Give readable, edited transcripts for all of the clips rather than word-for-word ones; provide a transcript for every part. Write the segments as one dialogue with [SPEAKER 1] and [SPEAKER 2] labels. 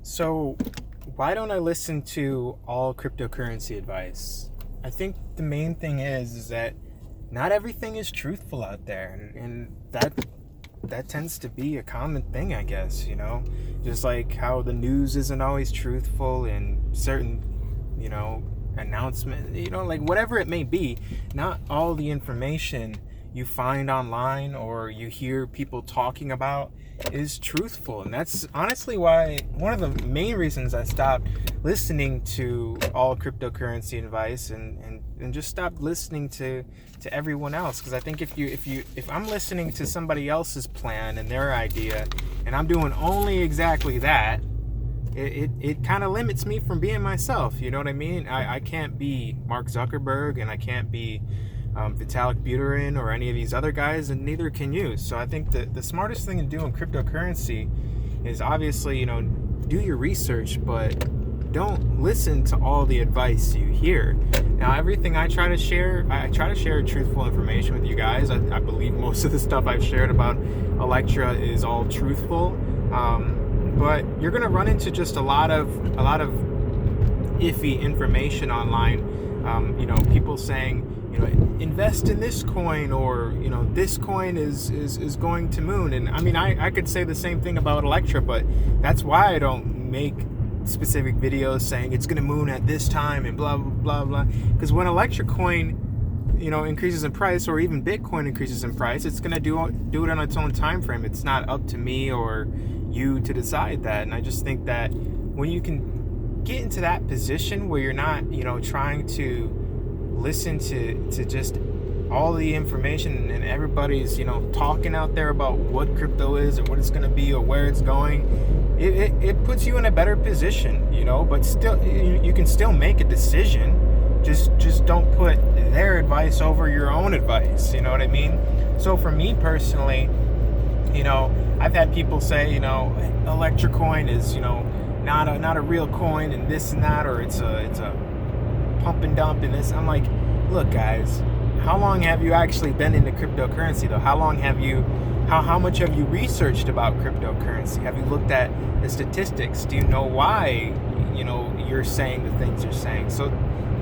[SPEAKER 1] So, why don't I listen to all cryptocurrency advice? I think the main thing is that not everything is truthful out there, and that tends to be a common thing, I guess. Just like how the news isn't always truthful, and certain announcement, like whatever it may be, not all the information you find online or you hear people talking about is truthful. And that's honestly why one of the main reasons I stopped listening to all cryptocurrency advice and just stopped listening to everyone else. Because I think if I'm listening to somebody else's plan and their idea and I'm doing only exactly that, it kind of limits me from being myself. You know what I mean? I can't be Mark Zuckerberg, and I can't be Vitalik Buterin or any of these other guys, and neither can you. So I think the smartest thing to do in cryptocurrency is obviously, do your research, but don't listen to all the advice you hear. Now, everything I try to share truthful information with you guys. I believe most of the stuff I've shared about Electra is all truthful. But you're going to run into just a lot of iffy information online. People saying, invest in this coin, or this coin is going to moon. And I mean, I could say the same thing about Electra, but that's why I don't make specific videos saying it's going to moon at this time and blah blah blah blah. Because when Electra Coin increases in price, or even Bitcoin increases in price, it's going to do it on its own time frame. It's not up to me or you to decide that. And I just think that when you can get into that position where you're not trying to listen to just all the information and everybody's talking out there about what crypto is or what it's going to be or where it's going, it puts you in a better position. But still, you can still make a decision. Just don't put their advice over your own advice. You know what I mean? So for me personally, I've had people say, Electra Coin is, not a real coin, and this and that, or it's a pump and dump and this. I'm like, look, guys, how long have you actually been into cryptocurrency though? How much have you researched about cryptocurrency? Have you looked at the statistics? Do you know why, you're saying the things you're saying? So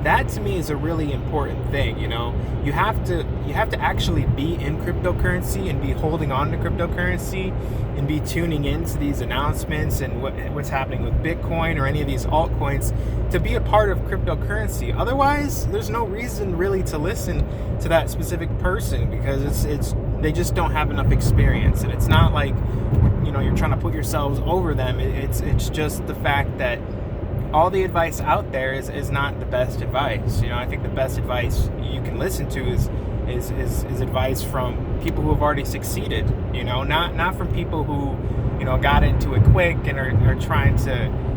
[SPEAKER 1] that to me is a really important thing. You have to actually be in cryptocurrency and be holding on to cryptocurrency and be tuning into these announcements and what's happening with Bitcoin or any of these altcoins to be a part of cryptocurrency. Otherwise, there's no reason really to listen to that specific person, because they just don't have enough experience. And it's not like you're trying to put yourselves over them. It's just the fact that all the advice out there is not the best advice. I think the best advice you can listen to is advice from people who have already succeeded. Not from people who got into it quick and are trying to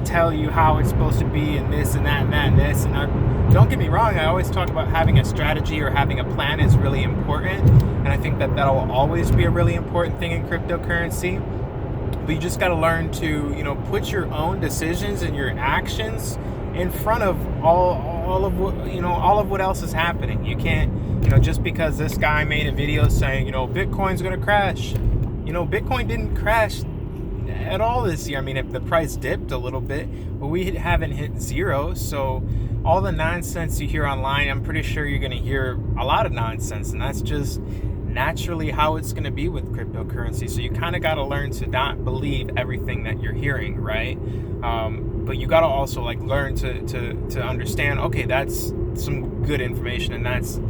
[SPEAKER 1] tell you how it's supposed to be and this and that and that and this. And don't get me wrong, I always talk about having a strategy or having a plan is really important, and I think that'll always be a really important thing in cryptocurrency. But you just got to learn to, put your own decisions and your actions in front of all of what else is happening. You can't, just because this guy made a video saying, Bitcoin's going to crash. Bitcoin didn't crash at all this year. I mean, if the price dipped a little bit, but we haven't hit zero. So all the nonsense you hear online, I'm pretty sure you're going to hear a lot of nonsense, and that's just naturally how it's going to be with cryptocurrency. So you kind of got to learn to not believe everything that you're hearing, right? But you got to also learn to understand, okay, that's some good information, and that's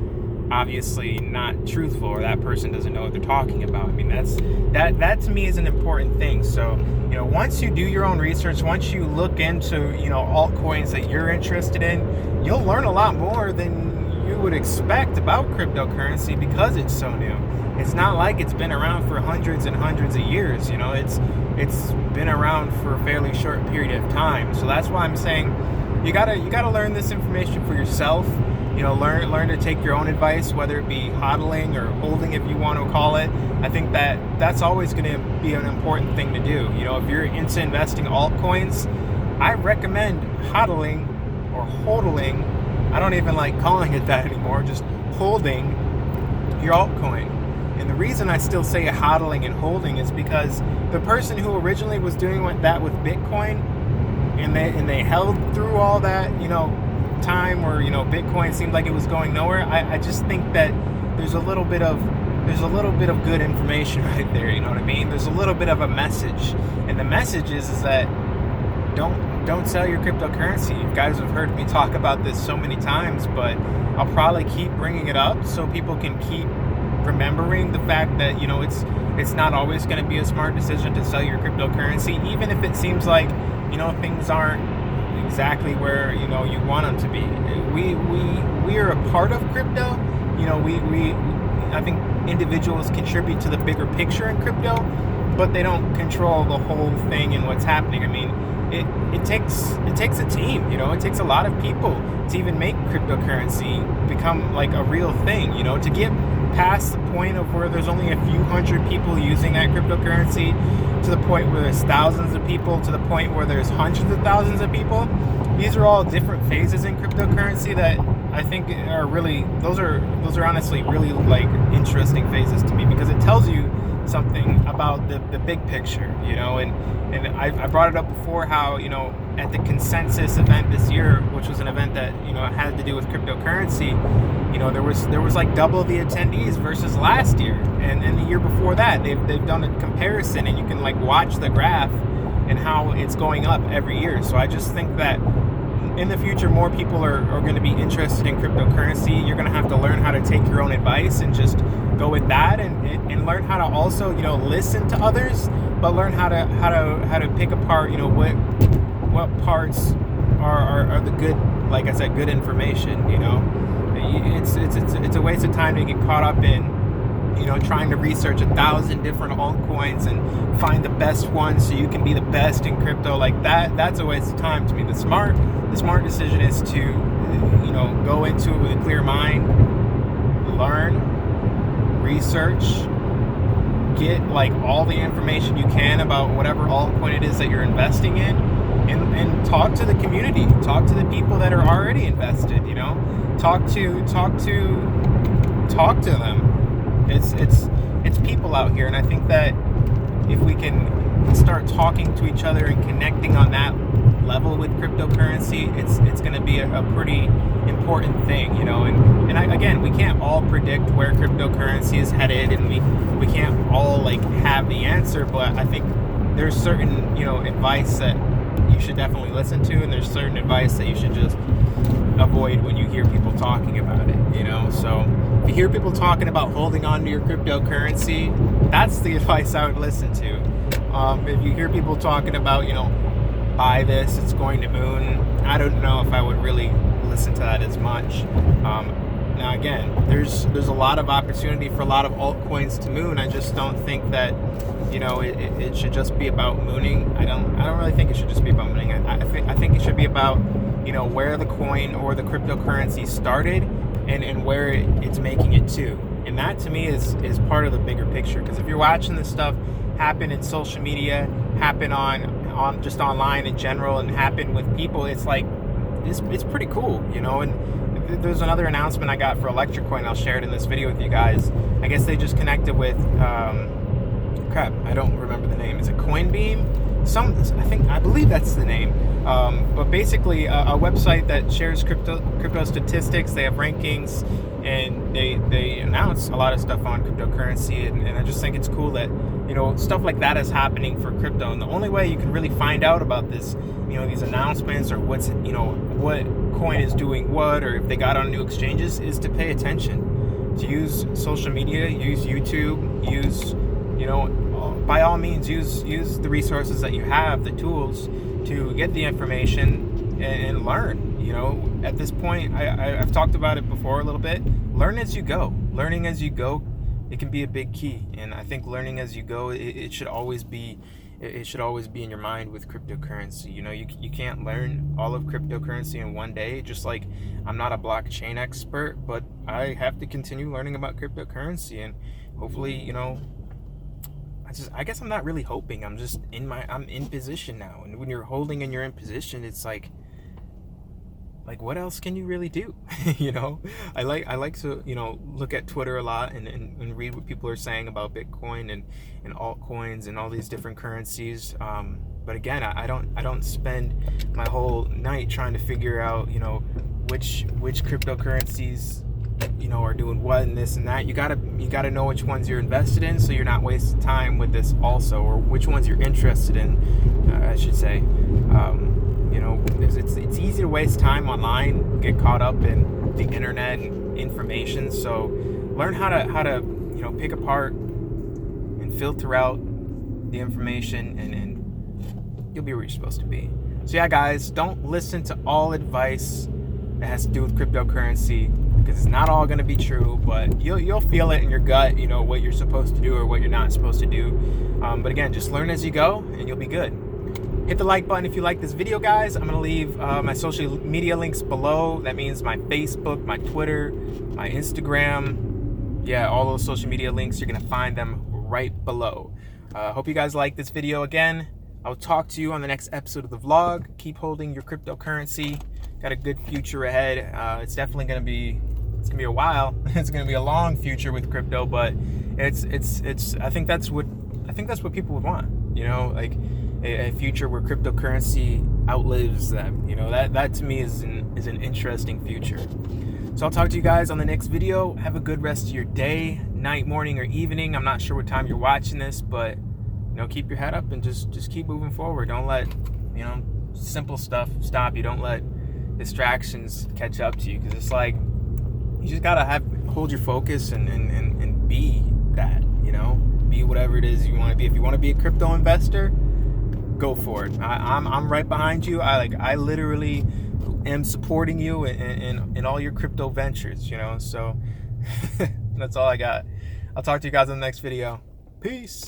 [SPEAKER 1] obviously not truthful, or that person doesn't know what they're talking about. I mean, that to me is an important thing. So once you do your own research, once you look into altcoins that you're interested in, you'll learn a lot more than you would expect about cryptocurrency, because it's so new. It's not like it's been around for hundreds and hundreds of years. It's been around for a fairly short period of time. So that's why I'm saying you gotta learn this information for yourself. Learn to take your own advice, whether it be hodling or holding, if you want to call it. I think that's always going to be an important thing to do. If you're into investing altcoins, I recommend hodling or hodling. I don't even like calling it that anymore. Just holding your altcoin. And the reason I still say hodling and holding is because the person who originally was doing that with Bitcoin, and they held through all that, time where, Bitcoin seemed like it was going nowhere. I just think that there's a little bit of good information right there. You know what I mean? There's a little bit of a message, and the message is that don't sell your cryptocurrency. You guys have heard me talk about this so many times, but I'll probably keep bringing it up so people can keep remembering the fact that it's not always going to be a smart decision to sell your cryptocurrency, even if it seems like things aren't exactly where you want them to be. We are a part of crypto. I think individuals contribute to the bigger picture in crypto, but they don't control the whole thing and what's happening. I mean, it takes a team. It takes a lot of people to even make cryptocurrency become like a real thing. To get past the point of where there's only a few hundred people using that cryptocurrency, to the point where there's thousands of people, to the point where there's hundreds of thousands of people. These are all different phases in cryptocurrency that I think are really, those are honestly really like interesting phases to me, because it tells you something about the big picture, and I brought it up before how, at the consensus event this year, which was an event that, had to do with cryptocurrency, there was like double the attendees versus last year, and the year before that. They've done a comparison, and you can like watch the graph and how it's going up every year. So I just think that in the future, more people are going to be interested in cryptocurrency. You're going to have to learn how to take your own advice and just go with that, and learn how to also, listen to others, but learn how to pick apart, what parts are the good, like I said, good information. It's a waste of time to get caught up in trying to research 1,000 different altcoins and find the best one so you can be the best in crypto. Like that's a waste of time to me. The smart decision is to go into it with a clear mind, learn, research, get like all the information you can about whatever altcoin it is that you're investing in, and talk to the community, talk to the people that are already invested. Talk to them. It's people out here, and I think that if we can start talking to each other and connecting on that level with cryptocurrency, it's going to be a pretty important thing, again, we can't all predict where cryptocurrency is headed, and we can't all like have the answer, but I think there's certain advice that you should definitely listen to, and there's certain advice that you should just avoid when you hear people talking about it. So if you hear people talking about holding on to your cryptocurrency, that's the advice I would listen to. If you hear people talking about buy this, it's going to moon, I don't know if I would really listen to that as much. Now again, there's a lot of opportunity for a lot of altcoins to moon. I just don't think that it should just be about mooning. I don't really think it should just be about mooning. I think it should be about where the coin or the cryptocurrency started, and where it's making it to. And that to me is part of the bigger picture. Because if you're watching this stuff happen in social media, happen on just online in general, and happen with people, it's like it's pretty cool, And there's another announcement I got for Electra Coin. I'll share it in this video with you guys. I guess they just connected with I don't remember the name. Is it CoinBeam? I believe that's the name. But basically a website that shares crypto statistics. They have rankings, and they announce a lot of stuff on cryptocurrency, and I just think it's cool that stuff like that is happening for crypto. And the only way you can really find out about this, these announcements, or what's what coin is doing what, or if they got on new exchanges, is to pay attention, to use social media, use YouTube, use by all means use the resources that you have, the tools to get the information and learn. At this point, I've talked about it before a little bit. Learn as you go. Learning as you go, it can be a big key. And I think learning as you go, it should always be in your mind with cryptocurrency. You can't learn all of cryptocurrency in one day. Just like I'm not a blockchain expert, but I have to continue learning about cryptocurrency, and hopefully, I guess I'm not really hoping. I'm just I'm in position now. And when you're holding and you're in position, it's like like what else can you really do? You know, I like to, you know, look at Twitter a lot and read what people are saying about Bitcoin and altcoins and all these different currencies. But again, I don't spend my whole night trying to figure out, you know, which cryptocurrencies, you know, are doing what and this and that. You gotta know which ones you're invested in, so you're not wasting time with this also, or which ones you're interested in, I should say. You know, it's easy to waste time online, get caught up in the internet and information. So learn how to you know, pick apart and filter out the information, and you'll be where you're supposed to be. So yeah, guys, don't listen to all advice that has to do with cryptocurrency, because it's not all going to be true, but you'll feel it in your gut, you know, what you're supposed to do or what you're not supposed to do. But again, just learn as you go and you'll be good. Hit the like button if you like this video, guys. I'm going to leave my social media links below. That means my Facebook, my Twitter, my Instagram. Yeah, all those social media links, you're going to find them right below. Hope you guys like this video. Again, I'll talk to you on the next episode of the vlog. Keep holding your cryptocurrency. Got a good future ahead. It's definitely going to be, it's going to be a while. It's going to be a long future with crypto, but it's I think that's what people would want, you know, like a future where cryptocurrency outlives them. You know, that to me is an interesting future. So I'll talk to you guys on the next video. Have a good rest of your day, night, morning, or evening. I'm not sure what time you're watching this, but you know, keep your head up and just keep moving forward. Don't let, you know, simple stuff stop you. Don't let distractions catch up to you, because it's like you just gotta hold your focus and be that, you know, be whatever it is you want to be. If you want to be a crypto investor, go for it. I'm right behind you. I literally am supporting you in all your crypto ventures, you know. So that's all I got. I'll talk to you guys in the next video. Peace.